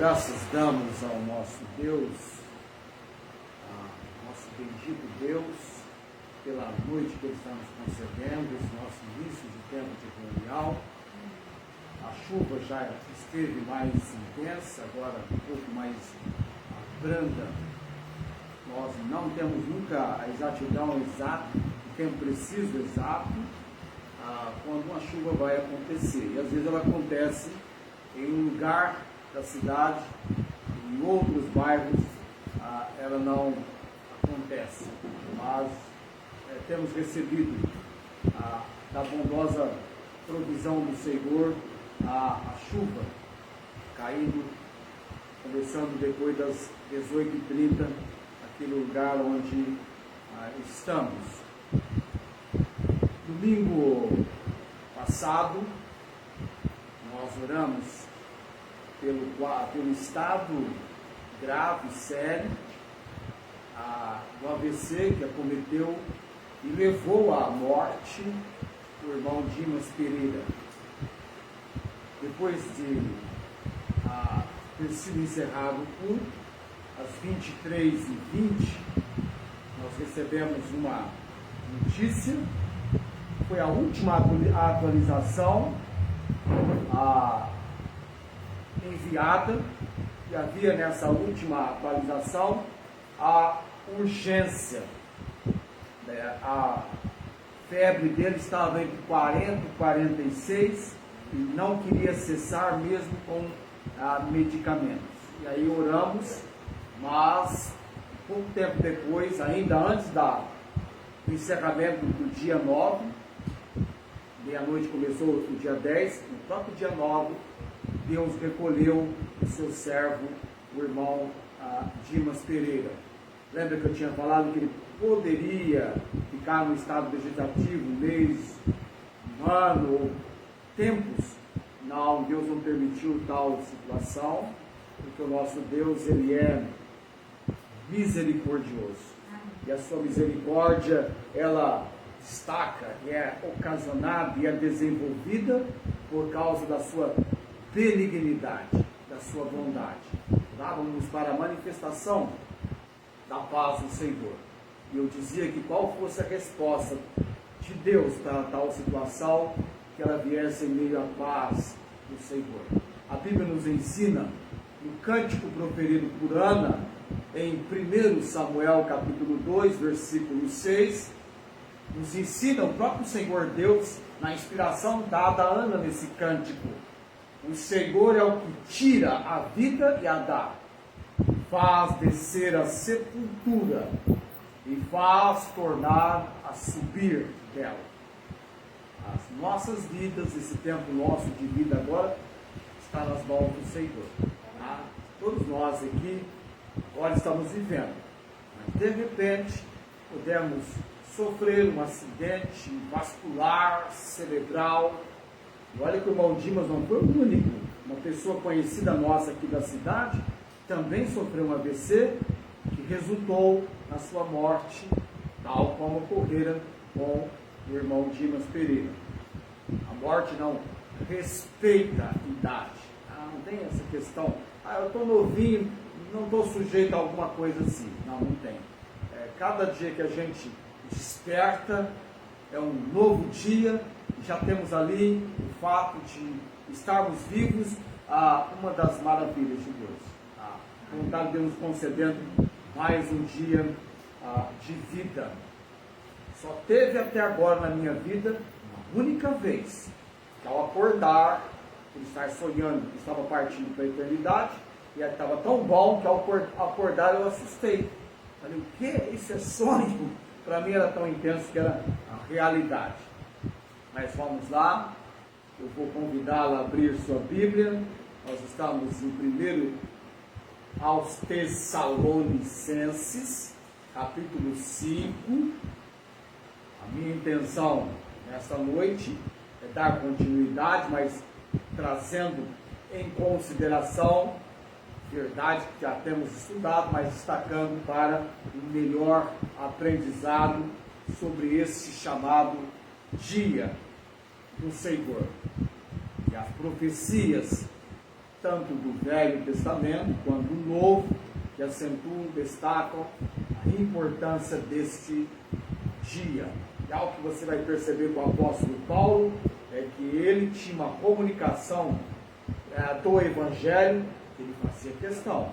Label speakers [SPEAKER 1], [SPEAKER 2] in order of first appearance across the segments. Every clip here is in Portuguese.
[SPEAKER 1] Graças damos ao nosso Deus, ao nosso bendito Deus, pela noite que Ele está nos concedendo, esse nosso início de tempo de reunião. A chuva já esteve mais intensa, agora um pouco mais branda. Nós não temos nunca a exatidão exata, o tempo preciso exato, quando uma chuva vai acontecer. E às vezes ela acontece em um lugar da cidade, em outros bairros ela não acontece. Mas temos recebido da bondosa provisão do Senhor a chuva caindo, começando depois das 18h30, aquele lugar onde estamos. Domingo passado, nós oramos pelo estado grave, sério, do AVC que acometeu e levou à morte o irmão Dimas Pereira. Depois de ter sido encerrado o culto, às 23h20, nós recebemos uma notícia, foi a última atualização enviada, e havia nessa última atualização a urgência. A febre dele estava entre 40 e 46 e não queria cessar mesmo com medicamentos. E aí oramos, mas pouco tempo depois, ainda antes do encerramento do dia 9, meia-noite começou o dia 10, no próprio dia 9, Deus recolheu o seu servo, o irmão Dimas Pereira. Lembra que eu tinha falado que ele poderia ficar no estado vegetativo um mês, um ano, ou tempos? Não, Deus não permitiu tal situação, porque o nosso Deus, Ele é misericordioso. E a sua misericórdia, ela destaca, e é ocasionada e é desenvolvida por causa da sua benignidade, da sua bondade. Dávamos para a manifestação da paz do Senhor. E eu dizia que qual fosse a resposta de Deus para tal situação, que ela viesse em meio à paz do Senhor. A Bíblia nos ensina, no cântico proferido por Ana, em 1 Samuel capítulo 2, versículo 6, nos ensina o próprio Senhor Deus, na inspiração dada a Ana nesse cântico. O Senhor é o que tira a vida e a dá, faz descer a sepultura e faz tornar a subir dela. As nossas vidas, esse tempo nosso de vida agora, está nas mãos do Senhor. Todos nós aqui agora estamos vivendo, mas de repente podemos sofrer um acidente vascular, cerebral. E olha que o irmão Dimas não foi o único. Uma pessoa conhecida nossa aqui da cidade também sofreu um AVC que resultou na sua morte, tal como ocorrera com o irmão Dimas Pereira. A morte não respeita a idade. Não tem essa questão. Eu estou novinho, não estou sujeito a alguma coisa assim. Não tem. Cada dia que a gente desperta é um novo dia. Já temos ali o fato de estarmos vivos, uma das maravilhas de Deus. A vontade de Deus nos concedendo mais um dia de vida. Só teve até agora na minha vida uma única vez que, ao acordar, por estar sonhando que estava partindo para a eternidade, e estava tão bom que ao acordar eu assustei. Falei, o que? Isso é sonho? Para mim era tão intenso que era a realidade. Mas vamos lá, eu vou convidá-la a abrir sua Bíblia. Nós estamos em 1 aos Tessalonicenses, capítulo 5. A minha intenção nesta noite é dar continuidade, mas trazendo em consideração verdade que já temos estudado, mas destacando para um melhor aprendizado sobre esse chamado dia do Senhor. E as profecias tanto do Velho Testamento quanto do Novo, que acentuam, destacam a importância deste dia. E algo que você vai perceber com o apóstolo Paulo é que ele tinha uma comunicação do Evangelho, que ele fazia questão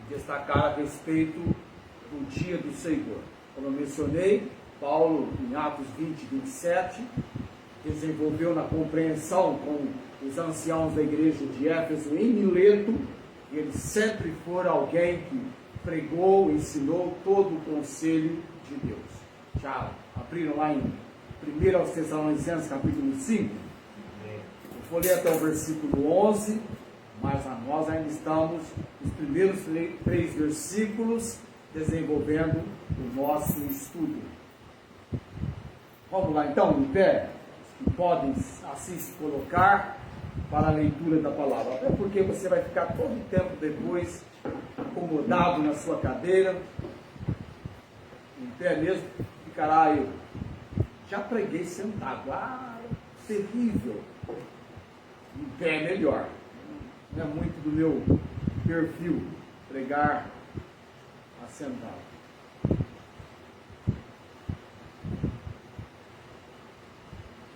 [SPEAKER 1] de destacar a respeito do dia do Senhor. Como eu mencionei, Paulo, em Atos 20, 27, desenvolveu na compreensão com os anciãos da igreja de Éfeso em Mileto, e ele sempre foi alguém que pregou, ensinou todo o conselho de Deus. Já abriram lá em 1 Tessalonicenses capítulo 5? Eu vou ler até o versículo 11, mas nós ainda estamos nos primeiros 3 versículos desenvolvendo o nosso estudo. Vamos lá então, em pé, os que podem assim se colocar para a leitura da palavra, até porque você vai ficar todo o tempo depois acomodado na sua cadeira, em pé mesmo, ficará eu. Já preguei sentado, terrível, em pé é melhor, não é muito do meu perfil pregar assentado.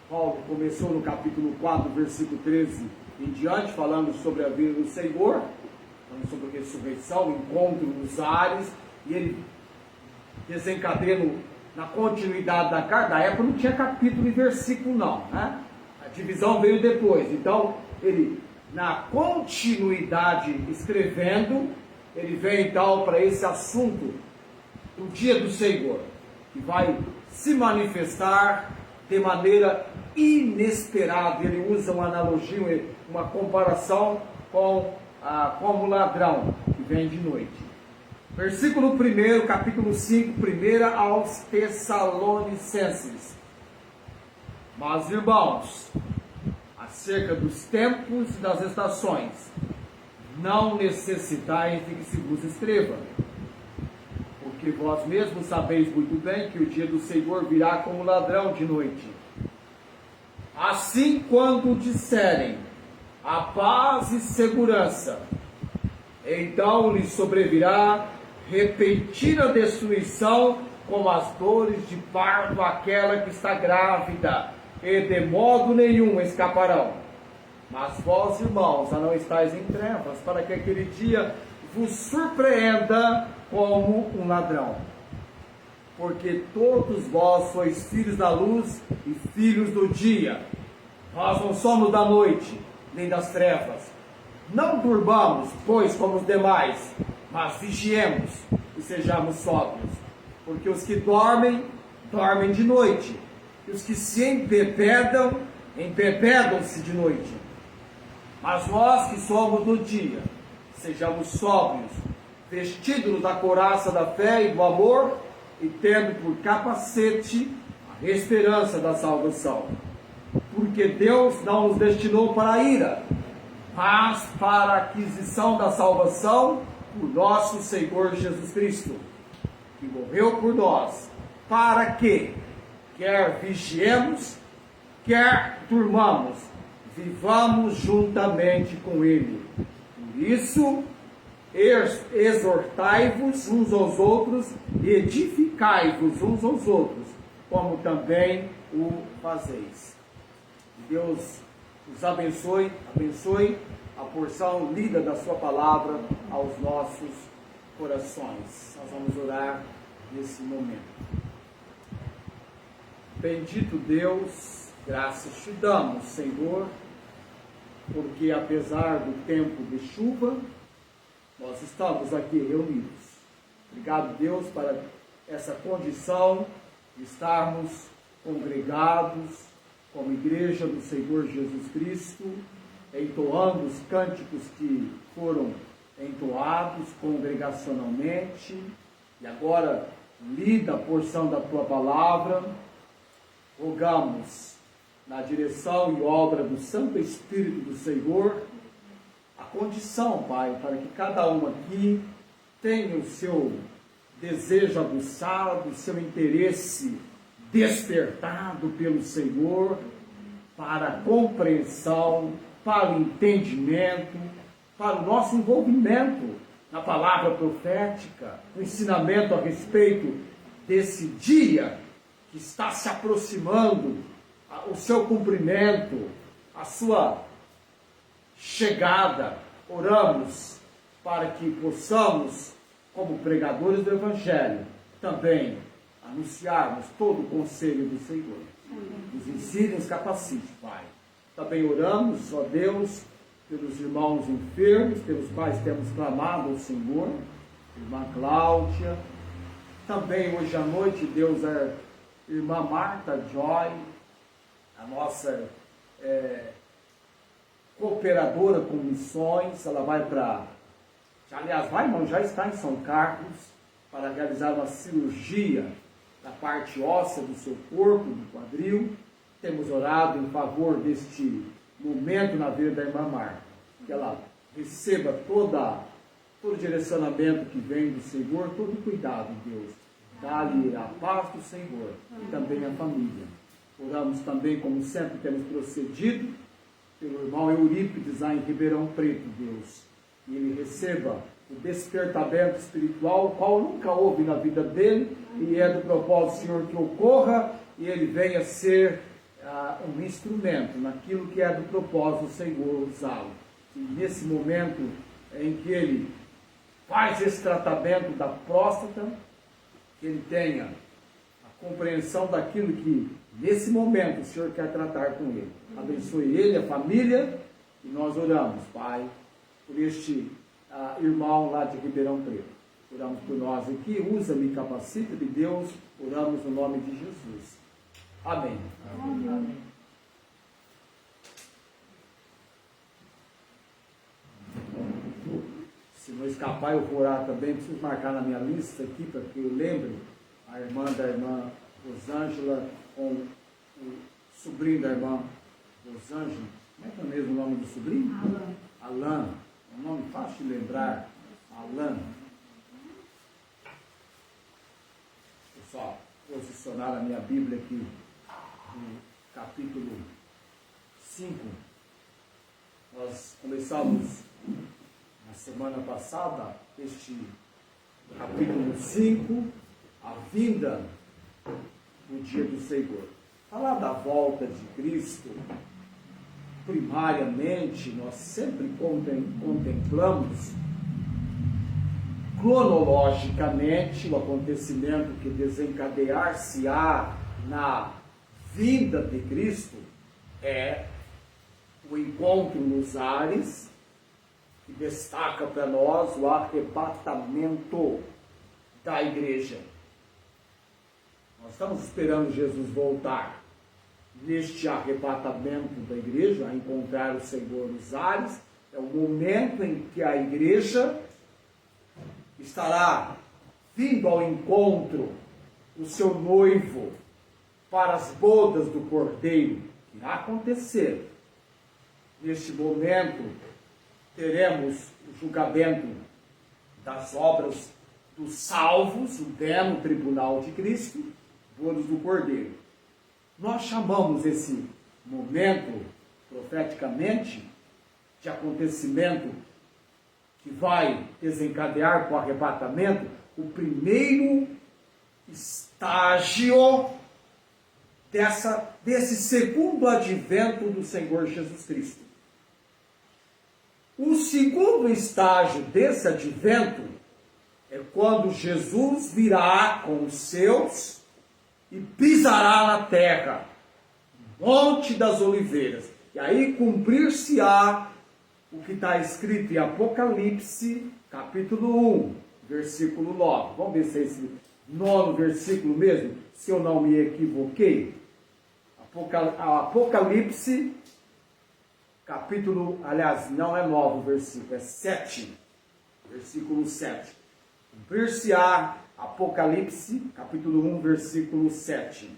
[SPEAKER 1] Paulo começou no capítulo 4, versículo 13 em diante, falando sobre a vida do Senhor, falando sobre a ressurreição, o encontro nos ares, e ele desencadeia na continuidade da carta. Da época não tinha capítulo e versículo não, né? A divisão veio depois. Então, ele, na continuidade escrevendo, ele vem então para esse assunto do dia do Senhor, que vai se manifestar de maneira inesperada. Ele usa uma analogia, uma comparação com como ladrão que vem de noite. Versículo 1, capítulo 5, 1 aos Tessalonicenses. Mas, irmãos, acerca dos tempos e das estações, não necessitais de que se vos escreva, porque vós mesmos sabeis muito bem que o dia do Senhor virá como ladrão de noite. Assim, quando disserem a paz e segurança, então lhes sobrevirá repentina destruição, como as dores de parto àquela que está grávida, e de modo nenhum escaparão. Mas vós, irmãos, já não estáis em trevas, para que aquele dia vos surpreenda como um ladrão. Porque todos vós sois filhos da luz e filhos do dia. Nós não somos da noite, nem das trevas. Não durmamos, pois, como os demais, mas vigiemos e sejamos sóbrios. Porque os que dormem, dormem de noite. E os que se embebedam, embebedam-se de noite. Mas nós que somos do dia, sejamos sóbrios, vestidos da couraça da fé e do amor, e tendo por capacete a esperança da salvação. Porque Deus não nos destinou para a ira, mas para a aquisição da salvação por nosso Senhor Jesus Cristo, que morreu por nós, para que, quer vigiemos, quer durmamos, vivamos juntamente com Ele. Por isso, exortai-vos uns aos outros e edificai-vos uns aos outros, como também o fazeis. Deus nos abençoe a porção lida da sua palavra aos nossos corações. Nós vamos orar nesse momento. Bendito Deus, graças te damos, Senhor, porque apesar do tempo de chuva, nós estamos aqui reunidos. Obrigado, Deus, para essa condição de estarmos congregados como igreja do Senhor Jesus Cristo, entoando os cânticos que foram entoados congregacionalmente, e agora lida a porção da tua palavra. Rogamos, na direção e obra do Santo Espírito do Senhor, a condição, Pai, para que cada um aqui tenha o seu desejo aguçado, o seu interesse despertado pelo Senhor, para a compreensão, para o entendimento para o nosso envolvimento na palavra profética, o ensinamento a respeito desse dia que está se aproximando, o seu cumprimento, a sua chegada. Oramos para que possamos, como pregadores do Evangelho, também anunciarmos todo o conselho do Senhor. Nos ensine, nos capacite, Pai. Também oramos, ó Deus, pelos irmãos enfermos, pelos quais temos clamado ao Senhor, irmã Cláudia. Também hoje à noite, Deus, a irmã Marta Joy, a nossa cooperadora com missões. Ela vai aliás, vai, não, já está em São Carlos, para realizar uma cirurgia da parte óssea do seu corpo, do quadril. Temos orado em favor deste momento na vida da irmã Marta, que ela receba todo o direcionamento que vem do Senhor, todo o cuidado, Deus. Dá-lhe a paz do Senhor e também a família. Oramos também, como sempre temos procedido, pelo irmão Eurípides lá em Ribeirão Preto, Deus. E ele receba o despertamento espiritual, o qual nunca houve na vida dele, e é do propósito, Senhor, que ocorra e ele venha ser um instrumento naquilo que é do propósito do Senhor usá-lo. E nesse momento em que ele faz esse tratamento da próstata, que ele tenha a compreensão daquilo que nesse momento o Senhor quer tratar com ele. Abençoe ele, a família, e nós oramos, Pai, por este irmão lá de Ribeirão Preto. Oramos por nós aqui, usa-me, capacita de Deus, oramos no nome de Jesus. Amém. Amém. Amém. Se não escapar, eu vou orar também. Preciso marcar na minha lista aqui, para que eu lembre a irmã da irmã Rosângela com o sobrinho da irmã Rosângela. Como é que é o mesmo nome do sobrinho? Alan. É um nome fácil de lembrar. Alan. Vou só posicionar a minha Bíblia aqui no capítulo 5. Nós começamos na semana passada este capítulo 5, a vinda do dia do Senhor. Falar da volta de Cristo, primariamente, nós sempre contemplamos cronologicamente o acontecimento que desencadear-se-á na vinda de Cristo é o encontro nos ares, que destaca para nós o arrebatamento da igreja. Nós estamos esperando Jesus voltar neste arrebatamento da igreja, a encontrar o Senhor nos ares. É o momento em que a igreja estará vindo ao encontro do seu noivo para as bodas do Cordeiro, que irá acontecer. Neste momento, teremos o julgamento das obras dos salvos, o pleno tribunal de Cristo, bodas do Cordeiro. Nós chamamos esse momento, profeticamente, de acontecimento que vai desencadear com o arrebatamento, o primeiro estágio desse segundo advento do Senhor Jesus Cristo. O segundo estágio desse advento é quando Jesus virá com os seus e pisará na terra, Monte das Oliveiras. E aí cumprir-se-á o que está escrito em Apocalipse, capítulo 1, versículo 9. Vamos ver se é esse 9 versículo mesmo, se eu não me equivoquei. Apocalipse, capítulo, aliás, não é 9 o versículo, é 7, versículo 7. Cumprir-se-á, Apocalipse, capítulo 1, versículo 7.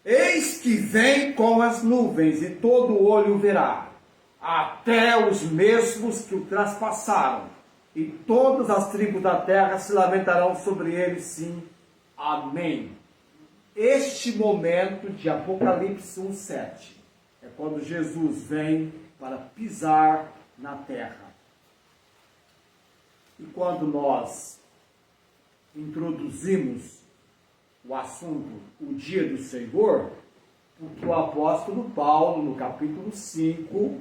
[SPEAKER 1] Eis que vem com as nuvens, e todo olho verá, até os mesmos que o traspassaram, e todas as tribos da terra se lamentarão sobre ele, sim. Amém. Este momento de Apocalipse 1:7 é quando Jesus vem para pisar na terra. E quando nós introduzimos o assunto, o dia do Senhor, porque o apóstolo Paulo, no capítulo 5,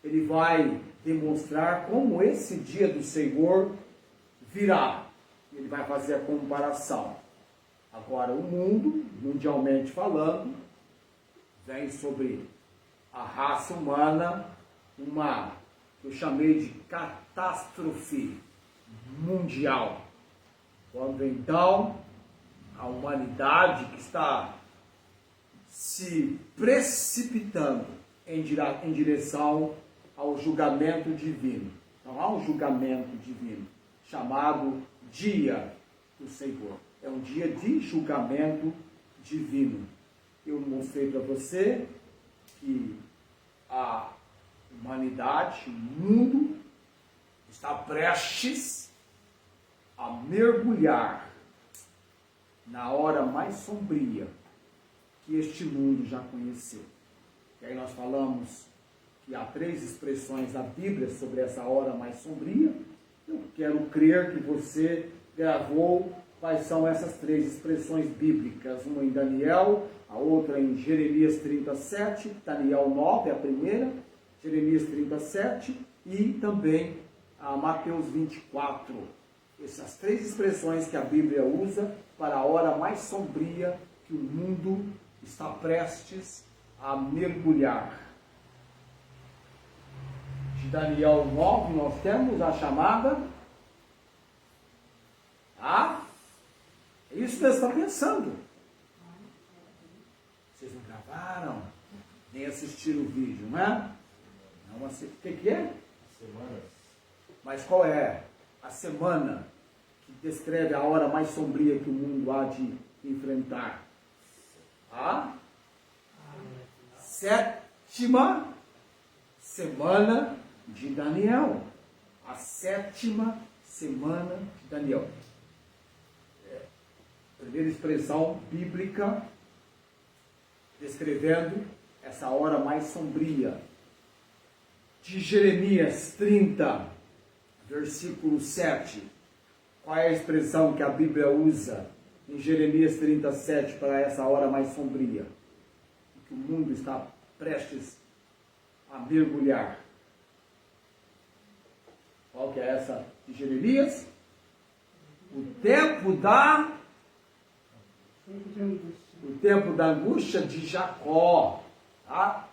[SPEAKER 1] ele vai demonstrar como esse dia do Senhor virá. Ele vai fazer a comparação. Agora, o mundo, mundialmente falando, vem sobre a raça humana uma, que eu chamei de catástrofe mundial. Quando então a humanidade que está se precipitando em direção ao julgamento divino. Então há um julgamento divino chamado Dia do Senhor. É um dia de julgamento divino. Eu mostrei para você que a humanidade, o mundo, está prestes a mergulhar na hora mais sombria que este mundo já conheceu. E aí nós falamos que há 3 expressões da Bíblia sobre essa hora mais sombria. Eu quero crer que você gravou quais são essas 3 expressões bíblicas. Uma em Daniel, a outra em Jeremias 37, Daniel 9 é a primeira, Jeremias 37 e também a Mateus 24. Essas 3 expressões que a Bíblia usa para a hora mais sombria que o mundo está prestes a mergulhar. De Daniel 9 nós temos a chamada é isso que você está pensando. Vocês não gravaram, nem assistiram o vídeo, não é? Não, o que é?
[SPEAKER 2] Semanas.
[SPEAKER 1] Mas qual é a semana que descreve a hora mais sombria que o mundo há de enfrentar? A 7ª semana de Daniel. A 7ª semana de Daniel. Primeira expressão bíblica descrevendo essa hora mais sombria. De Jeremias 30, versículo 7. Qual é a expressão que a Bíblia usa em Jeremias 37 para essa hora mais sombria? Que o mundo está prestes a mergulhar. Qual que é essa de Jeremias? O tempo da angústia de Jacó. Tá?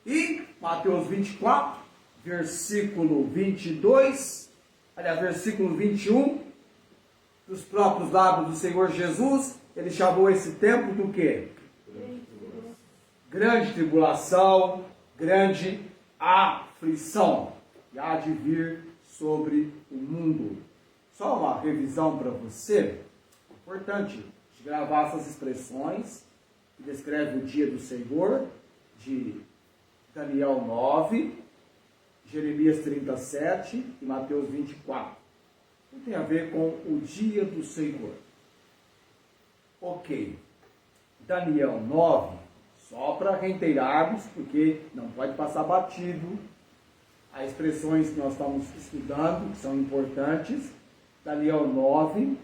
[SPEAKER 1] E Mateus 24, versículo 22, aliás, versículo 21, dos próprios lábios do Senhor Jesus, ele chamou esse tempo do quê? Grande tribulação, grande aflição. E há de vir sobre o mundo. Só uma revisão para você, importante de gravar essas expressões que descreve o dia do Senhor, de Daniel 9, Jeremias 37 e Mateus 24. Não tem a ver com o dia do Senhor. Ok. Daniel 9, só para reiterarmos, porque não pode passar batido as expressões que nós estamos estudando, que são importantes. Daniel 9,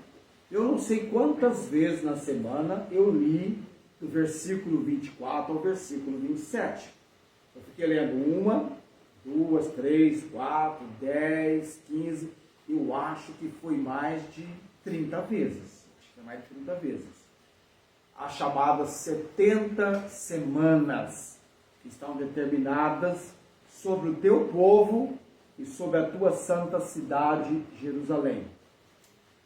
[SPEAKER 1] eu não sei quantas vezes na semana eu li do versículo 24 ao versículo 27. Eu fiquei lendo 1, 2, 3, 4, 10, 15, eu acho que foi mais de 30 vezes. Acho que é mais de 30 vezes. As chamadas 70 semanas, que estão determinadas sobre o teu povo e sobre a tua santa cidade, Jerusalém.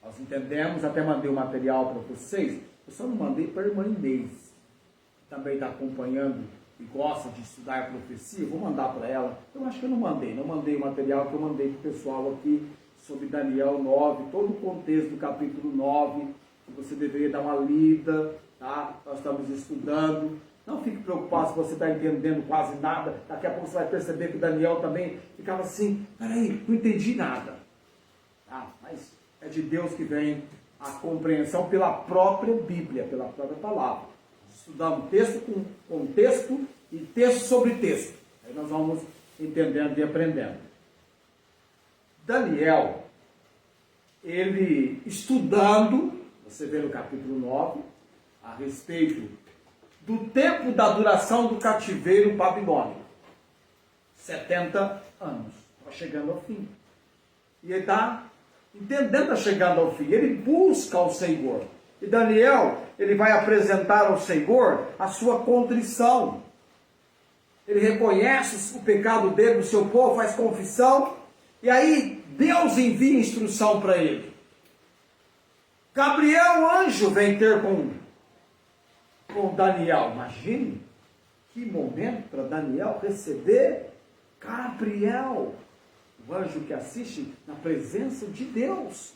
[SPEAKER 1] Nós entendemos, até mandei o material para vocês, eu só não mandei para a irmã Inês, que também está acompanhando e gosta de estudar profecia, eu vou mandar para ela. Eu acho que eu não mandei o material que eu mandei para o pessoal aqui sobre Daniel 9, todo o contexto do capítulo 9, que você deveria dar uma lida, tá? Nós estamos estudando. Não fique preocupado se você está entendendo quase nada. Daqui a pouco você vai perceber que Daniel também ficava assim, peraí, não entendi nada. Tá? Mas é de Deus que vem a compreensão pela própria Bíblia, pela própria palavra. Estudamos texto com texto e texto sobre texto. Aí nós vamos entendendo e aprendendo. Daniel, ele estudando, você vê no capítulo 9, a respeito do tempo da duração do cativeiro babilônico. 70 anos. Está chegando ao fim. E ele está entendendo, está chegando ao fim. Ele busca o Senhor. E Daniel, ele vai apresentar ao Senhor a sua contrição. Ele reconhece o pecado dele, do seu povo, faz confissão. E aí Deus envia instrução para ele. Gabriel, o anjo, vem ter com Daniel. Imagine que momento para Daniel receber Gabriel, o anjo que assiste na presença de Deus.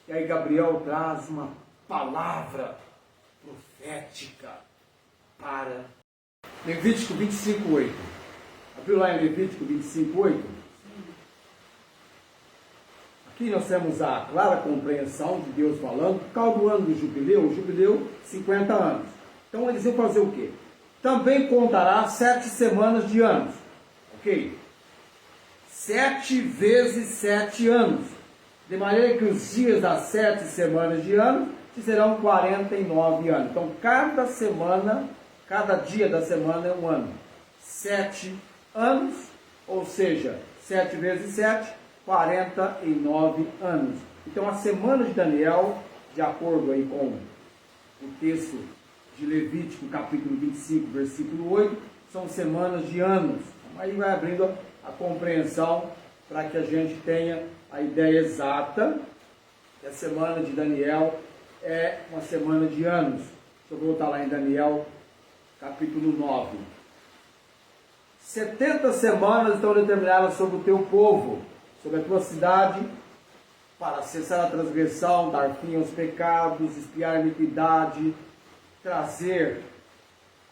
[SPEAKER 1] E aí Gabriel traz uma palavra profética para Levítico 25:8. Abriu lá em Levítico 25:8? Aqui nós temos a clara compreensão de Deus falando, por causa do ano do jubileu, o jubileu 50 anos. Então eles iam fazer o quê? Também contará 7 semanas de anos. Ok? 7 vezes 7 anos. De maneira que os dias das 7 semanas de ano serão 49 anos. Então cada semana, cada dia da semana é um ano. 7 anos, ou seja, 7 vezes 7, 49 anos. Então a semana de Daniel, de acordo aí com o texto de Levítico, capítulo 25, versículo 8, são semanas de anos. Aí vai abrindo a compreensão para que a gente tenha a ideia exata que a semana de Daniel é uma semana de anos. Deixa eu voltar lá em Daniel, capítulo 9. 70 semanas estão determinadas sobre o teu povo, sobre a tua cidade, para cessar a transgressão, dar fim aos pecados, expiar a iniquidade, trazer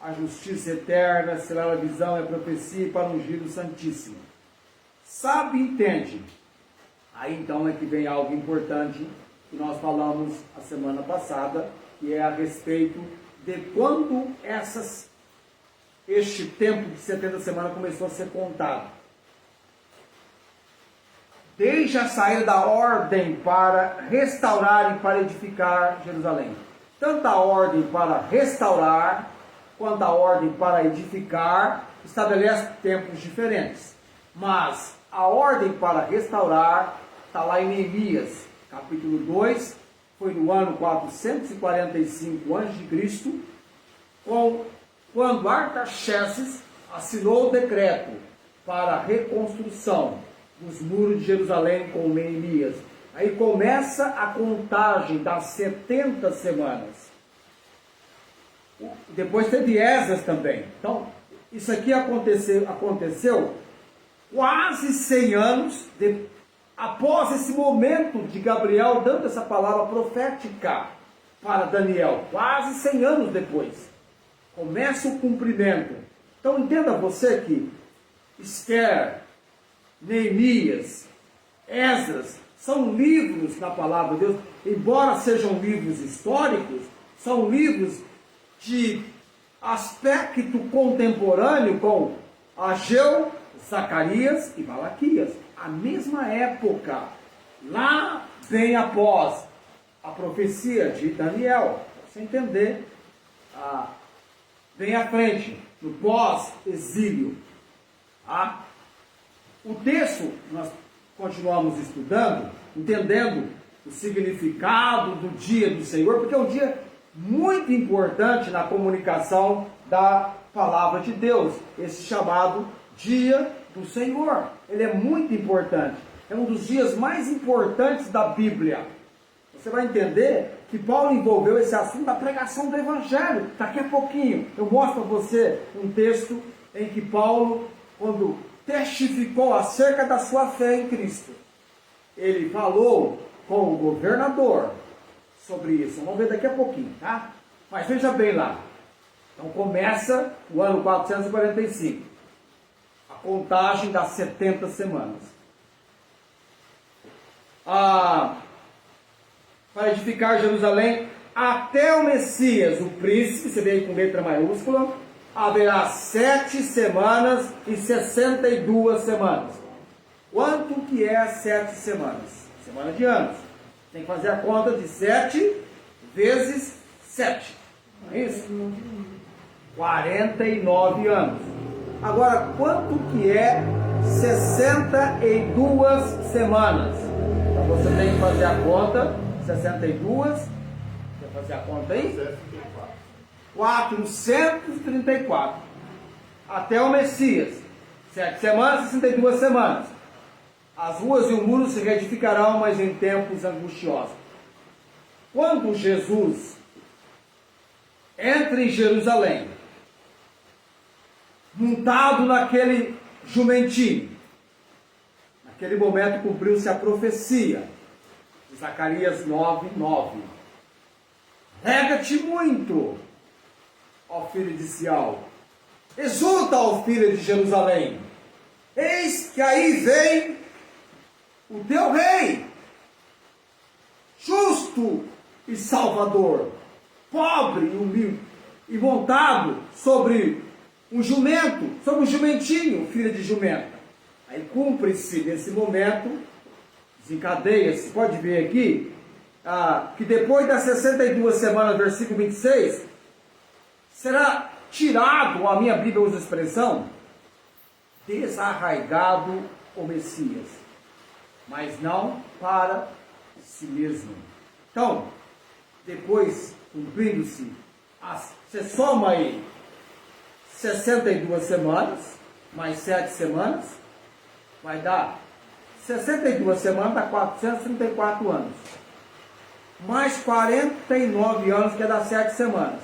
[SPEAKER 1] a justiça eterna, selar a visão e a profecia para ungir o Santíssimo. Sabe e entende. Aí então é que vem algo importante que nós falamos a semana passada, que é a respeito de quando este tempo de 70 semanas começou a ser contado. Desde a saída da ordem para restaurar e para edificar Jerusalém. Tanto a ordem para restaurar, quanto a ordem para edificar, estabelece tempos diferentes. Mas a ordem para restaurar está lá em Neemias, capítulo 2, foi no ano 445 a.C., quando Artaxerxes assinou o decreto para a reconstrução dos muros de Jerusalém com Neemias. Aí começa a contagem das 70 semanas. Depois teve Esdras também. Então, isso aqui aconteceu quase 100 anos após esse momento de Gabriel dando essa palavra profética para Daniel. Quase 100 anos depois. Começa o cumprimento. Então entenda você que Esther, Neemias, Esdras, são livros da palavra de Deus, embora sejam livros históricos, são livros de aspecto contemporâneo com Ageu, Zacarias e Malaquias. A mesma época, lá vem após a profecia de Daniel, para você entender, vem à frente, no pós-exílio. O texto, nós continuamos estudando, entendendo o significado do dia do Senhor, porque é um dia muito importante na comunicação da palavra de Deus, esse chamado Dia do Senhor. Ele é muito importante, é um dos dias mais importantes da Bíblia. Você vai entender que Paulo envolveu esse assunto da pregação do Evangelho. Daqui a pouquinho eu mostro para você um texto em que Paulo, quando testificou acerca da sua fé em Cristo, ele falou com o governador sobre isso. Vamos ver daqui a pouquinho, tá? Mas veja bem lá. Então começa o ano 445. A contagem das 70 semanas. Para edificar Jerusalém até o Messias, o príncipe, você vê aí com letra maiúscula, haverá 7 semanas e 62 semanas. Quanto que é 7 semanas? Semana de anos. Tem que fazer a conta de 7 vezes 7. Não é isso? 49 anos. Agora, quanto que é 62 semanas? Então você tem que fazer a conta. 62. Quer fazer a conta aí? 434. Até o Messias. 7 semanas, 62 semanas. As ruas e o muro se reedificarão, mas em tempos angustiosos. Quando Jesus entra em Jerusalém, montado naquele jumentinho, naquele momento cumpriu-se a profecia de Zacarias 9:9. Rega-te muito, ó filho de Sião, exulta, ó filho de Jerusalém, eis que aí vem o teu rei, justo e salvador, pobre e humilde, e montado sobre um jumento, sobre um jumentinho, filha de jumenta. Aí cumpre-se nesse momento, desencadeia-se, pode ver aqui, que depois das 62 semanas, versículo 26, será tirado, a minha Bíblia usa a expressão, desarraigado o Messias, mas não para si mesmo. Então, depois, cumprindo-se, você soma aí 62 semanas, mais 7 semanas, vai dar 62 semanas, dá 434 anos. Mais 49 anos, que é dar 7 semanas.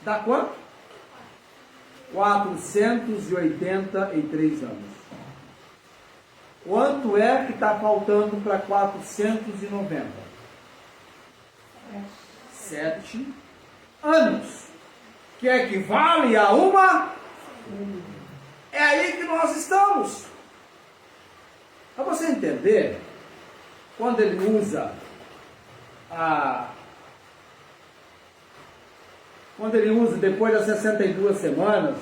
[SPEAKER 1] Dá quanto? 483 anos. Quanto é que está faltando para 490? 7 anos. Que equivale a uma. É aí que nós estamos. Para você entender, quando ele usa depois das 62 semanas,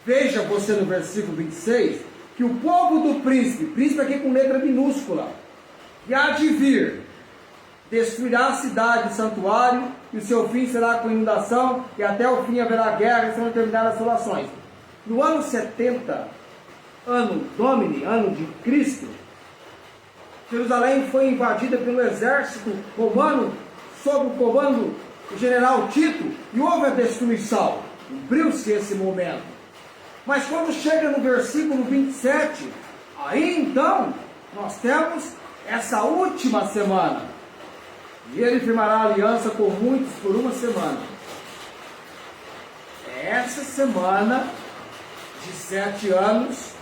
[SPEAKER 1] veja você no versículo 26, que o povo do príncipe aqui com letra minúscula, que há de vir, destruirá a cidade, o santuário, e o seu fim será com inundação, e até o fim haverá guerra, e serão terminadas as assolações. No ano 70, ano Domini, ano de Cristo, Jerusalém foi invadida pelo exército romano, sob o comando do general Tito, e houve a destruição. Cumpriu-se esse momento. Mas quando chega no versículo 27, aí então, nós temos essa última semana. E ele firmará aliança com muitos por uma semana. É essa semana de 7 anos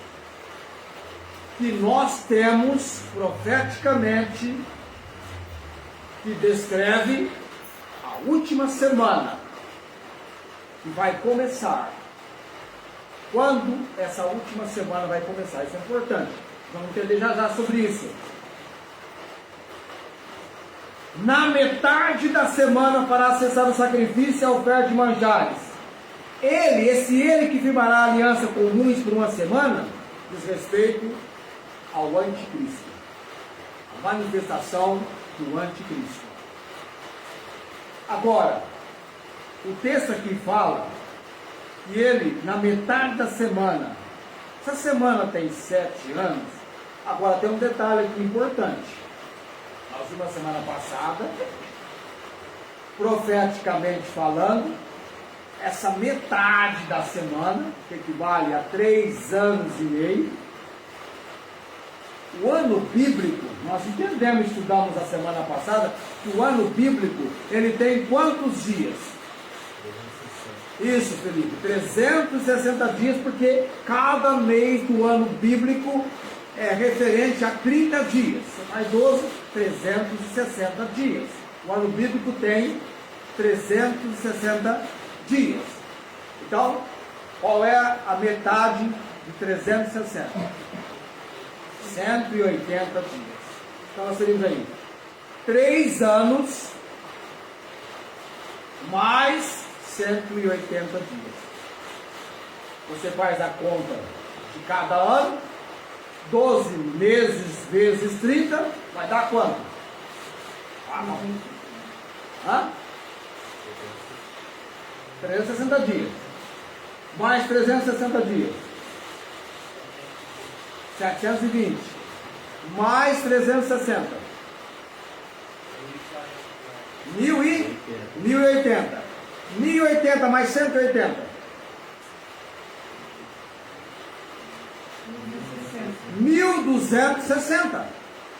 [SPEAKER 1] que nós temos profeticamente, que descreve a última semana que vai começar. Quando essa última semana vai começar? Isso é importante. Vamos entender já sobre isso. Na metade da semana fará cessar o sacrifício e a oferta de manjares. Ele que firmará a aliança com muitos por uma semana, diz respeito ao anticristo. A manifestação do anticristo. Agora, o texto aqui fala que ele, na metade da semana, essa semana tem 7 anos, agora tem um detalhe aqui importante. Nós vimos na semana passada, profeticamente falando, essa metade da semana, que equivale a 3 anos e meio, o ano bíblico, nós estudamos a semana passada, que o ano bíblico, ele tem quantos dias? Isso, Felipe, 360 dias, porque cada mês do ano bíblico é referente a 30 dias. Mais 12, 360 dias. O ano bíblico tem 360 dias. Então, qual é a metade de 360? 180 dias. Então nós teríamos aí 3 anos mais 180 dias. Você faz a conta de cada ano, 12 meses vezes 30, vai dar quanto? Hã? 360 dias. Mais 360 dias. 720. Mais 360. 1080. 1080 mais 180. 1260.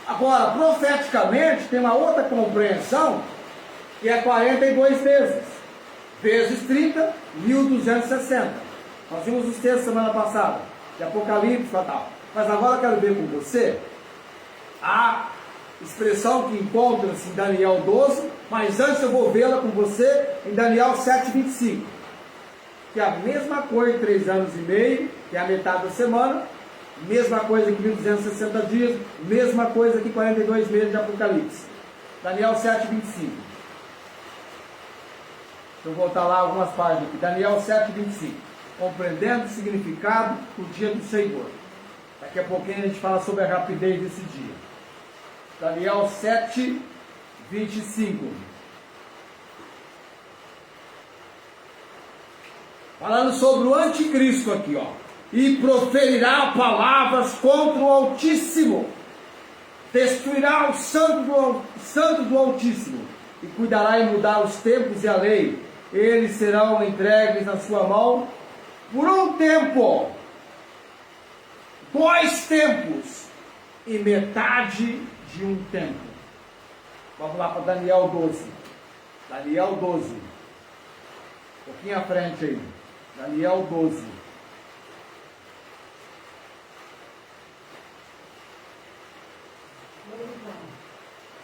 [SPEAKER 1] Agora, profeticamente, tem uma outra compreensão, que é 42 meses. Vezes 30, 1260. Nós vimos os textos semana passada, de Apocalipse e tal. Mas agora eu quero ver com você a expressão que encontra-se em Daniel 12, mas antes eu vou vê-la com você em Daniel 7:25. Que é a mesma coisa, 3 anos e meio, que é a metade da semana, mesma coisa que 1260 dias, mesma coisa que 42 meses de Apocalipse. Daniel 7:25. Deixa eu voltar lá algumas páginas aqui. Daniel 7:25. Compreendendo o significado do dia do Senhor. Daqui a pouquinho a gente fala sobre a rapidez desse dia. Daniel 7:25. Falando sobre o anticristo aqui, ó. E proferirá palavras contra o Altíssimo. Destruirá o santo do Altíssimo. E cuidará em mudar os tempos e a lei. Eles serão entregues na sua mão por um tempo, 2 tempos e metade de um tempo. Vamos lá para Daniel 12. Daniel 12. Um pouquinho à frente aí. Daniel 12.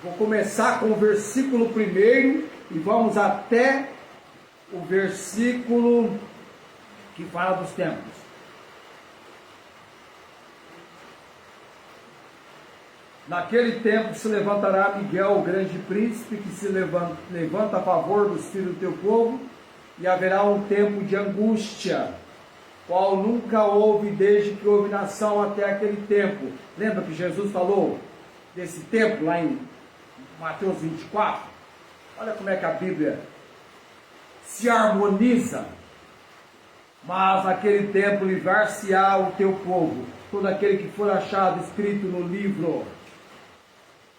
[SPEAKER 1] Vou começar com o versículo 1 e vamos até o versículo que fala dos tempos. Naquele tempo se levantará Miguel, o grande príncipe, que se levanta a favor dos filhos do teu povo, e haverá um tempo de angústia, qual nunca houve desde que houve nação até aquele tempo. Lembra que Jesus falou desse tempo lá em Mateus 24? Olha como é que a Bíblia se harmoniza. Mas naquele tempo livrar-se-á o teu povo, todo aquele que for achado escrito no livro.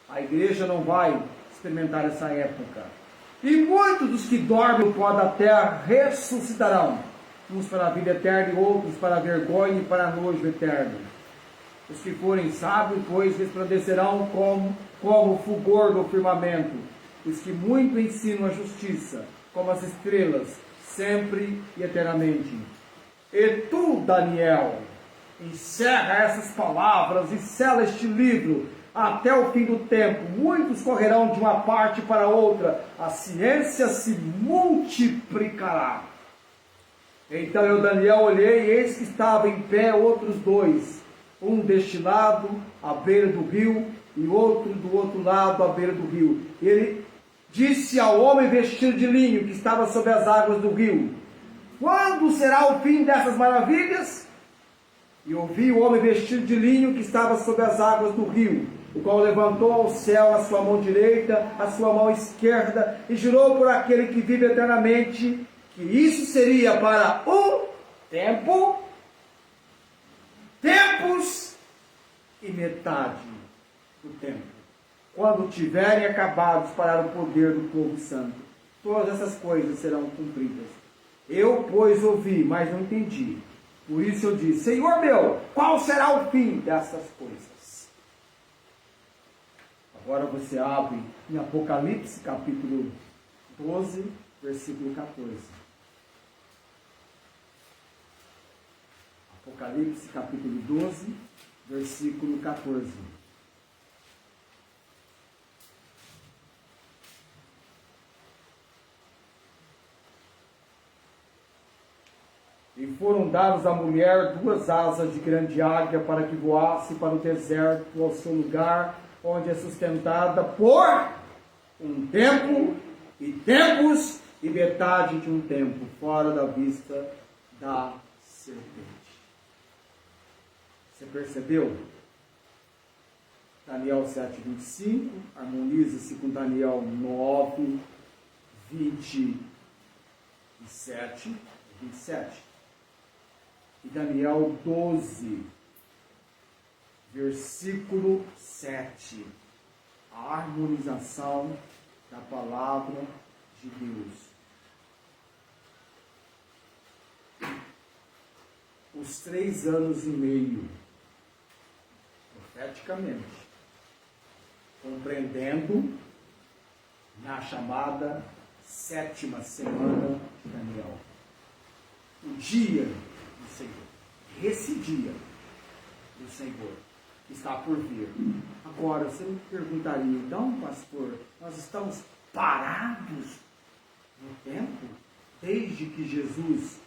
[SPEAKER 1] A igreja não vai experimentar essa época. E muitos dos que dormem no pó da terra ressuscitarão, uns para a vida eterna e outros para a vergonha e para nojo eterno. Os que forem sábios, pois, resplandecerão como o fulgor do firmamento. Os que muito ensinam a justiça, como as estrelas, sempre e eternamente. E tu, Daniel, encerra essas palavras e sela este livro até o fim do tempo. Muitos correrão de uma parte para outra, a ciência se multiplicará. Então eu, Daniel, olhei, e eis que estava em pé outros 2, um deste lado, à beira do rio, e outro do outro lado, à beira do rio. Ele disse ao homem vestido de linho, que estava sobre as águas do rio: quando será o fim dessas maravilhas? E ouvi o homem vestido de linho, que estava sobre as águas do rio, o qual levantou ao céu a sua mão direita, a sua mão esquerda, e jurou por aquele que vive eternamente, que isso seria para um tempo, tempos e metade do tempo, quando tiverem acabados para o poder do povo santo. Todas essas coisas serão cumpridas. Eu, pois, ouvi, mas não entendi. Por isso eu disse: Senhor meu, qual será o fim dessas coisas? Agora você abre em Apocalipse, capítulo 12, versículo 14. Apocalipse, capítulo 12, versículo 14. E foram dados à mulher 2 asas de grande águia, para que voasse para o deserto, ao seu lugar, onde é sustentada por um tempo, e tempos, e metade de um tempo, fora da vista da serpente. Você percebeu Daniel 7:25, harmoniza-se com Daniel 9:27. E Daniel 12, versículo 7. A harmonização da palavra de Deus. Os 3 anos e meio, profeticamente, compreendendo na chamada 7ª semana de Daniel. O dia do Senhor. Esse dia do Senhor está por vir. Agora, você me perguntaria, então, pastor, nós estamos parados no tempo? Desde que Jesus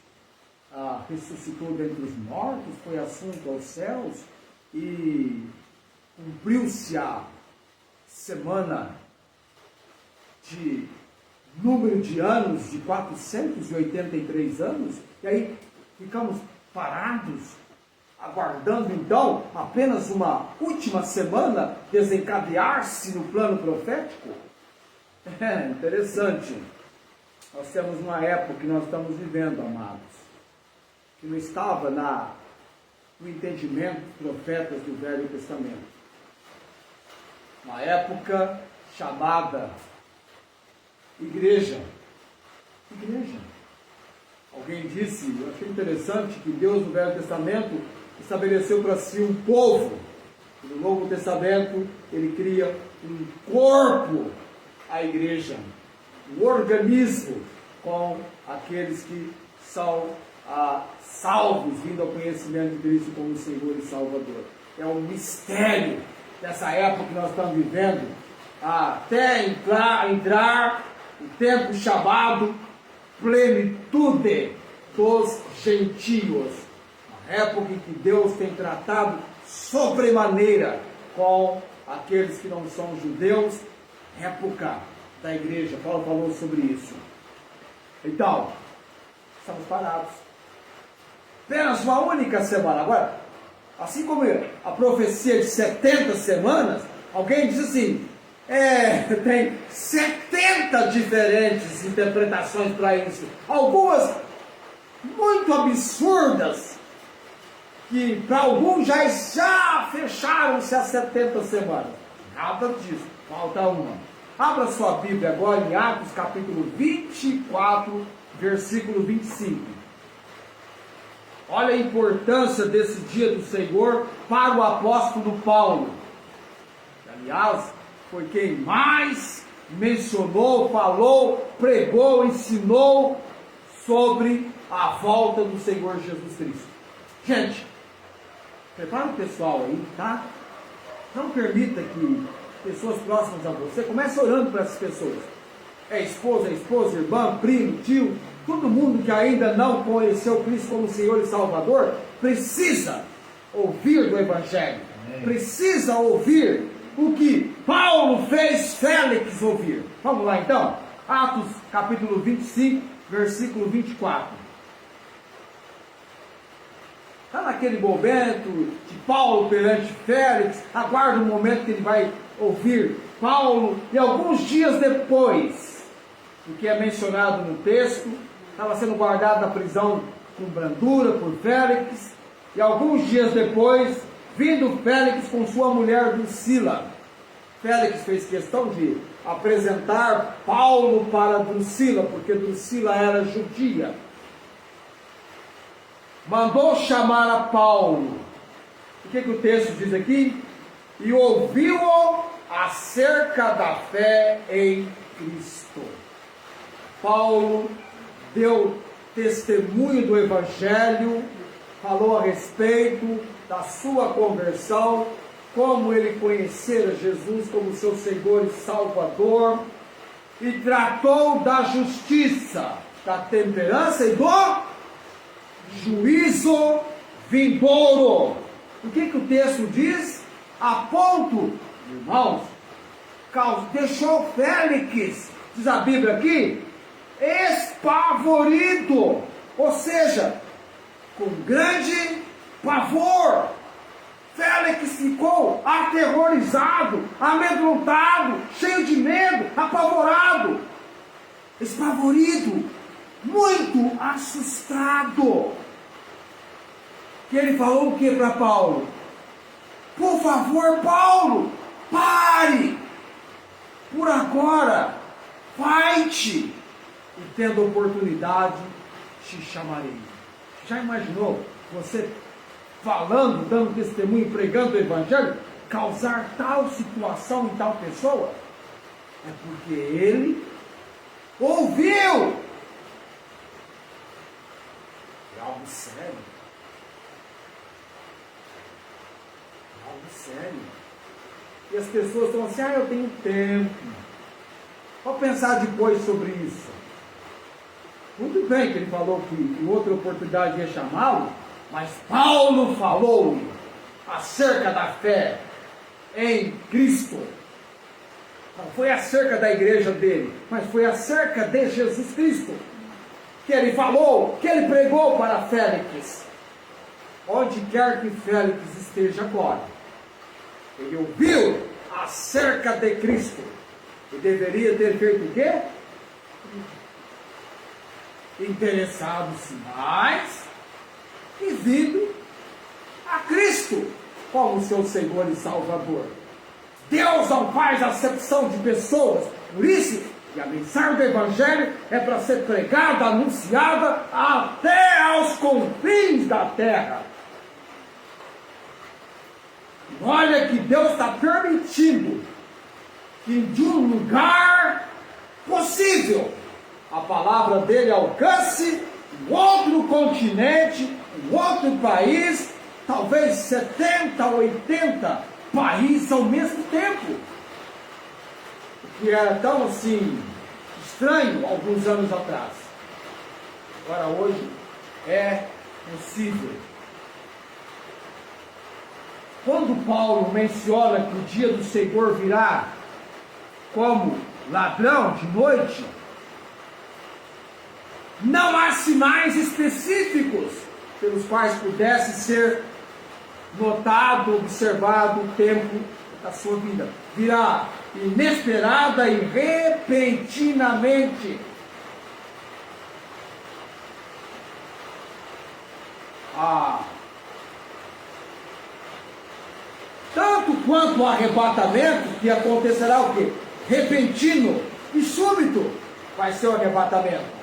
[SPEAKER 1] ressuscitou dentre os mortos, foi assunto aos céus e cumpriu-se a semana de número de anos de 483 anos, e aí ficamos parados, aguardando então apenas uma última semana desencadear-se no plano profético? É interessante. Nós temos uma época que nós estamos vivendo, amados, que não estava no entendimento dos profetas do Velho Testamento. Uma época chamada igreja. Alguém disse, eu achei interessante, que Deus no Velho Testamento estabeleceu para si um povo. No Novo Testamento ele cria um corpo, a igreja, um organismo com aqueles que são salvos, vindo ao conhecimento de Cristo como Senhor e Salvador. É um mistério dessa época que nós estamos vivendo, até entrar o tempo chamado plenitude dos gentios, a época em que Deus tem tratado sobremaneira com aqueles que não são judeus, época da igreja. Paulo falou sobre isso. Então, estamos parados. Apenas uma única semana. Agora, assim como a profecia de 70 semanas, alguém diz assim, tem 70 diferentes interpretações para isso. Algumas muito absurdas, que para alguns já fecharam-se as 70 semanas. Nada disso, falta uma. Abra sua Bíblia agora em Atos capítulo 24, versículo 25. Olha a importância desse dia do Senhor para o apóstolo Paulo. Aliás, foi quem mais mencionou, falou, pregou, ensinou sobre a volta do Senhor Jesus Cristo. Gente, prepara o pessoal aí, tá? Não permita que pessoas próximas a você, comece orando para essas pessoas. Esposa, irmã, primo, tio, todo mundo que ainda não conheceu Cristo como Senhor e Salvador, precisa ouvir do Evangelho. Amém. Precisa ouvir o que Paulo fez Félix ouvir. Vamos lá então? Atos capítulo 25, versículo 24. Está naquele momento de Paulo perante Félix, aguarda o momento que ele vai ouvir Paulo, e alguns dias depois, o que é mencionado no texto, estava sendo guardado na prisão com brandura por Félix, e alguns dias depois, vindo Félix com sua mulher Drusila. Félix fez questão de apresentar Paulo para Drusila, porque Drusila era judia. Mandou chamar a Paulo. O que o texto diz aqui? E ouviu-o acerca da fé em Cristo. Paulo deu testemunho do Evangelho, falou a respeito da sua conversão, como ele conhecera Jesus como seu Senhor e Salvador, e tratou da justiça, da temperança e do juízo vindouro. O que o texto diz? A ponto, irmãos, deixou Félix, diz a Bíblia aqui, espavorido, ou seja, com grande pavor. Félix ficou aterrorizado, amedrontado, cheio de medo, apavorado, espavorido, muito assustado. Que ele falou o que para Paulo? Por favor, Paulo, pare! Por agora, vai-te! E tendo oportunidade, te chamarei. Já imaginou você falando, dando testemunho, pregando o Evangelho, causar tal situação em tal pessoa? É porque ele ouviu. É algo sério. É algo sério. E as pessoas estão assim, eu tenho tempo. Vou pensar depois sobre isso. Tudo bem que ele falou que em outra oportunidade ia chamá-lo, mas Paulo falou acerca da fé em Cristo. Não foi acerca da igreja dele, mas foi acerca de Jesus Cristo que ele falou, que ele pregou para Félix. Onde quer que Félix esteja agora, ele ouviu acerca de Cristo e deveria ter feito o quê? Interessado-se mais e vindo a Cristo como seu Senhor e Salvador. Deus não faz acepção de pessoas, por isso que a mensagem do Evangelho é para ser pregada, anunciada até aos confins da terra. E olha que Deus está permitindo que de um lugar possível a palavra dele alcance um outro continente, um outro país, talvez 70, 80 países ao mesmo tempo. O que era tão assim estranho alguns anos atrás. Agora hoje é possível. Quando Paulo menciona que o dia do Senhor virá como ladrão de noite, não há sinais específicos pelos quais pudesse ser notado, observado o tempo da sua vida. Virá inesperada e repentinamente. Tanto quanto o arrebatamento, que acontecerá o quê? Repentino e súbito vai ser o arrebatamento.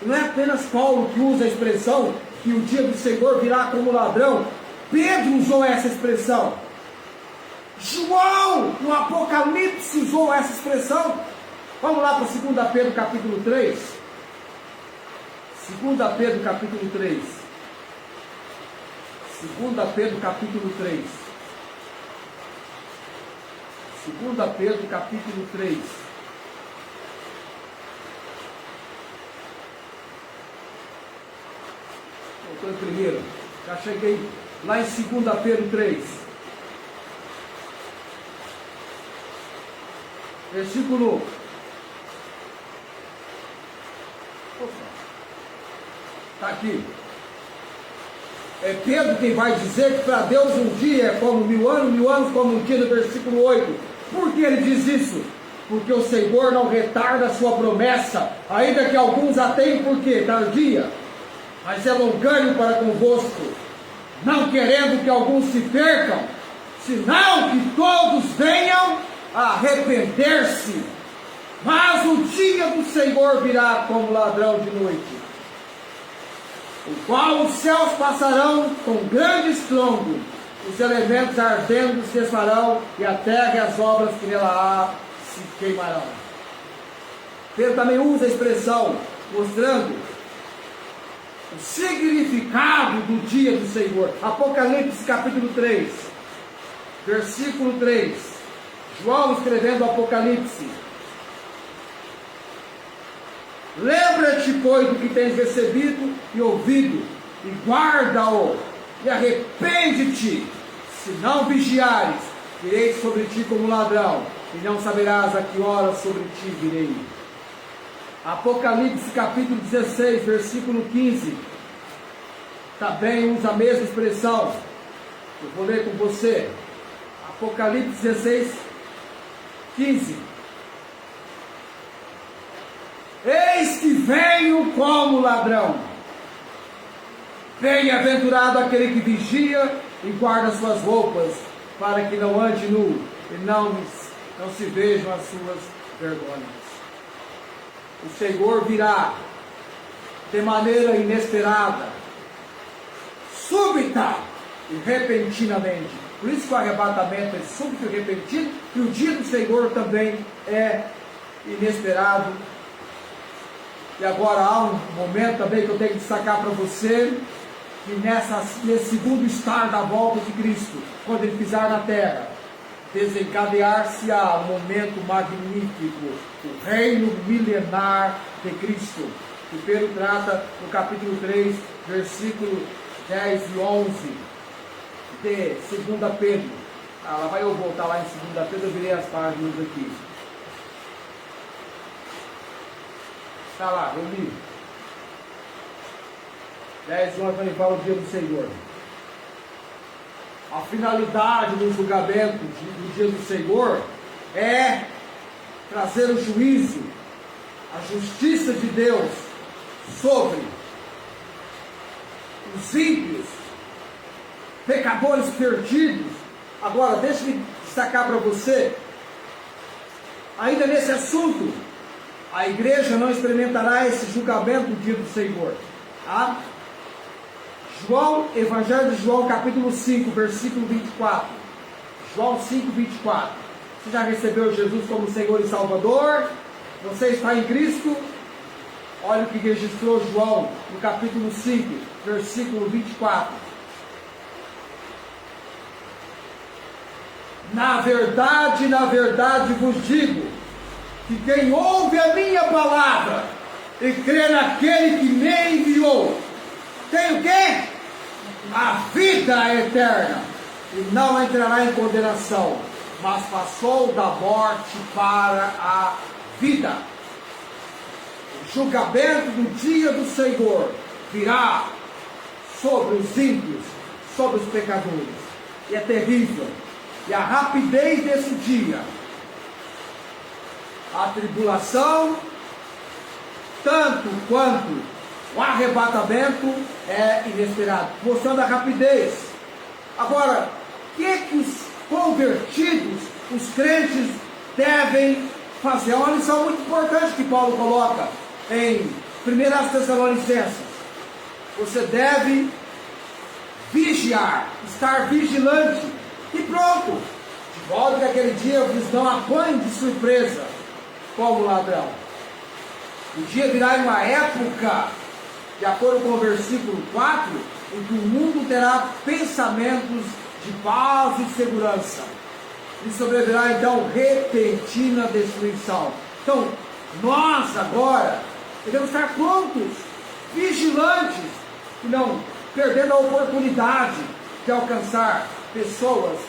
[SPEAKER 1] Não é apenas Paulo que usa a expressão que o dia do Senhor virá como ladrão. Pedro usou essa expressão. João, no Apocalipse, usou essa expressão. Vamos lá para 2 Pedro capítulo 3. 2 Pedro capítulo 3. 2 Pedro capítulo 3. 2 Pedro capítulo 3. Estou em primeiro. Já cheguei lá em 2 Pedro 3. Versículo. Está aqui. É Pedro quem vai dizer que para Deus um dia é como 1000 anos como um dia, no versículo 8. Por que ele diz isso? Porque o Senhor não retarda a sua promessa, ainda que alguns a tenham por quê? Tardia, mas é longânimo para convosco, não querendo que alguns se percam, senão que todos venham a arrepender-se. Mas o dia do Senhor virá como ladrão de noite, o qual os céus passarão com grande estrondo, os elementos ardendo se desfarão, e a terra e as obras que nela há se queimarão. Pedro também usa a expressão mostrando o significado do dia do Senhor. Apocalipse capítulo 3, versículo 3. João escrevendo o Apocalipse. Lembra-te, pois, do que tens recebido e ouvido, e guarda-o, e arrepende-te. Se não vigiares, virei sobre ti como ladrão, e não saberás a que hora sobre ti virei. Apocalipse capítulo 16, versículo 15. Também usa a mesma expressão. Eu vou ler com você. Apocalipse 16, 15. Eis que venho como ladrão. Bem-aventurado aquele que vigia e guarda suas roupas, para que não ande nu e não se vejam as suas vergonhas. O Senhor virá de maneira inesperada, súbita e repentinamente. Por isso que o arrebatamento é súbito e repentino, e o dia do Senhor também é inesperado. E agora há um momento também que eu tenho que destacar para você, que nesse segundo estar da volta de Cristo, quando Ele pisar na terra, desencadear-se-á um momento magnífico, o reino milenar de Cristo, que Pedro trata no capítulo 3, versículo 10 e 11, de 2 Pedro. Lá vai eu voltar lá em 2 Pedro, eu virei as páginas aqui. Está lá, eu li. 10 e 11, quando ele fala o dia do Senhor. A finalidade do julgamento do dia do Senhor é trazer o juízo, a justiça de Deus sobre os ímpios, pecadores perdidos. Agora, deixe-me destacar para você, ainda nesse assunto, a igreja não experimentará esse julgamento do dia do Senhor. Tá? Evangelho de João, capítulo 5, versículo 24. João 5, 24. Você já recebeu Jesus como Senhor e Salvador? Você está em Cristo? Olha o que registrou João no capítulo 5, versículo 24. Na verdade vos digo, que quem ouve a minha palavra e crê naquele que me enviou, tem o quê? A vida eterna, e não entrará em condenação, mas passou da morte para a vida. O julgamento do dia do Senhor virá sobre os ímpios, sobre os pecadores, e é terrível. E a rapidez desse dia, a tribulação, tanto quanto o arrebatamento, é inesperado, mostrando a rapidez. Agora, o que os convertidos, os crentes, devem fazer? É uma lição muito importante que Paulo coloca em 1 Tessalonicenses. Você deve vigiar, estar vigilante, e pronto, de volta que aquele dia vos não apanhe de surpresa como ladrão. O dia virá em uma época, de acordo com o versículo 4, em que o mundo terá pensamentos de paz e segurança, e sobrevirá então repentina destruição. Então, nós agora devemos estar prontos, vigilantes, e não perdendo a oportunidade de alcançar pessoas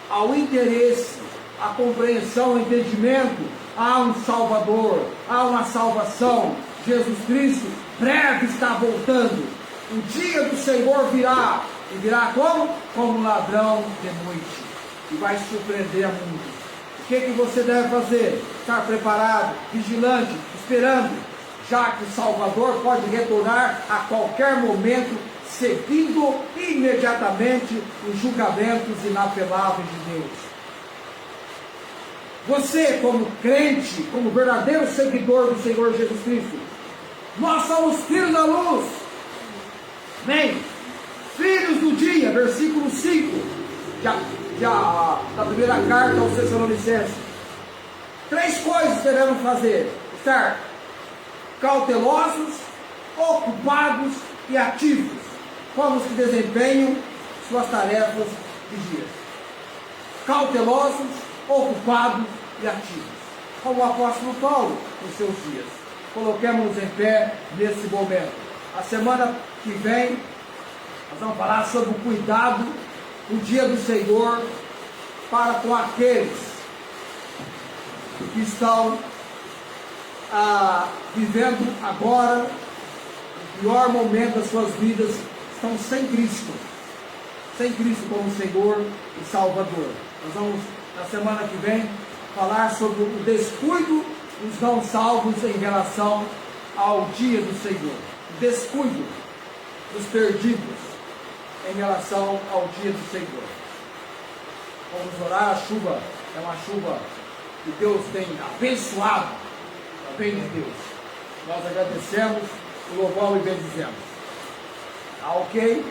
[SPEAKER 1] ao interesse, à compreensão, ao entendimento. Há um Salvador, há uma salvação. Jesus Cristo breve está voltando. O dia do Senhor virá, e virá como? Como um ladrão de noite, e vai surpreender a muitos. O que você deve fazer? Estar preparado, vigilante, esperando, já que o Salvador pode retornar a qualquer momento, seguindo imediatamente os julgamentos inapeláveis de Deus. Você, como crente, como verdadeiro seguidor do Senhor Jesus Cristo, nós somos filhos da luz. Amém? Filhos do dia, versículo 5 da primeira carta aos Tessalonicenses. 3 coisas devemos fazer: estar cautelosos, ocupados e ativos, como os que desempenham suas tarefas de dia. Cautelosos, ocupados e ativos, como o apóstolo Paulo nos seus dias. Coloquemos-nos em pé nesse momento. A semana que vem nós vamos falar sobre o cuidado do dia do Senhor para com aqueles que estão vivendo agora o pior momento das suas vidas, estão sem Cristo, sem Cristo como Senhor e Salvador. Nós vamos, na semana que vem, falar sobre o descuido dos não salvos em relação ao dia do Senhor. O descuido dos perdidos em relação ao dia do Senhor. Vamos orar. A chuva é uma chuva que Deus tem abençoado, a bem de Deus. Nós agradecemos, louvamos e bendizemos. Tá ok?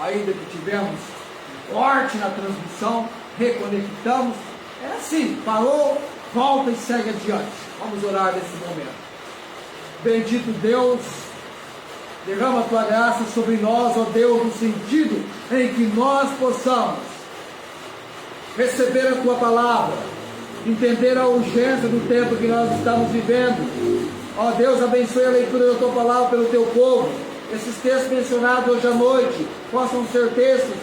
[SPEAKER 1] Ainda que tivemos um corte na transmissão, reconectamos. É assim, parou, volta e segue adiante. Vamos orar nesse momento. Bendito Deus, derrama a tua graça sobre nós, ó Deus, no sentido em que nós possamos receber a tua palavra, entender a urgência do tempo que nós estamos vivendo. Ó Deus, abençoe a leitura da tua palavra pelo teu povo. Esses textos mencionados hoje à noite possam ser textos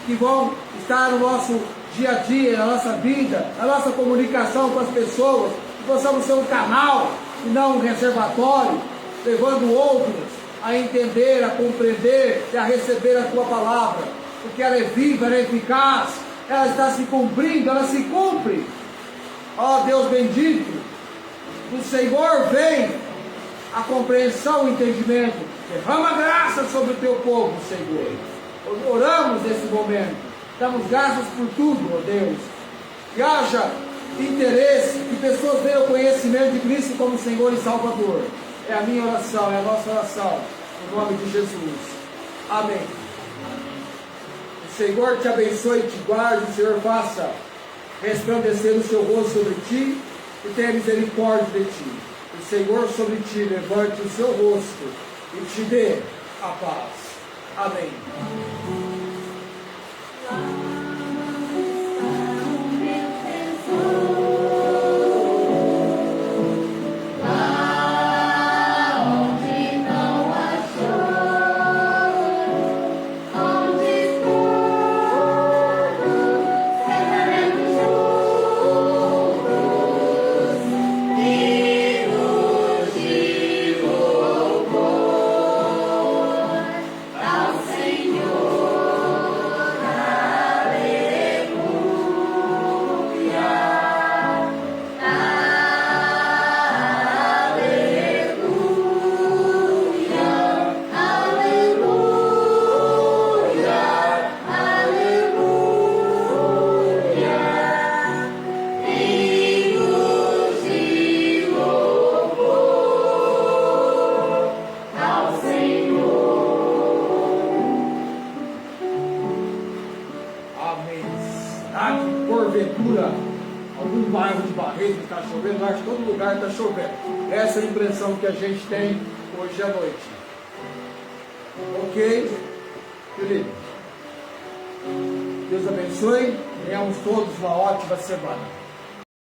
[SPEAKER 1] que vão estar no nosso dia a dia, na nossa vida, na nossa comunicação com as pessoas, que possamos ser um canal e não um reservatório, levando outros a entender, a compreender e a receber a tua palavra, porque ela é viva, ela é eficaz, ela está se cumprindo, ela se cumpre. Ó Deus bendito, do Senhor vem a compreensão e o entendimento. Derrama graça sobre o teu povo, Senhor. Oramos nesse momento, damos graças por tudo, ó Deus. Que haja interesse, que pessoas tenham o conhecimento de Cristo como Senhor e Salvador. É a minha oração, é a nossa oração, no nome de Jesus. Amém. O Senhor te abençoe e te guarde, o Senhor faça resplandecer o seu rosto sobre ti e tenha misericórdia de ti. O Senhor sobre ti levante o seu rosto e te dê a paz. Amém. Algum bairro de Barreto está chovendo, acho que todo lugar está chovendo. Essa é a impressão que a gente tem hoje à noite. Ok? Querido? Deus abençoe. Tenhamos todos uma ótima semana.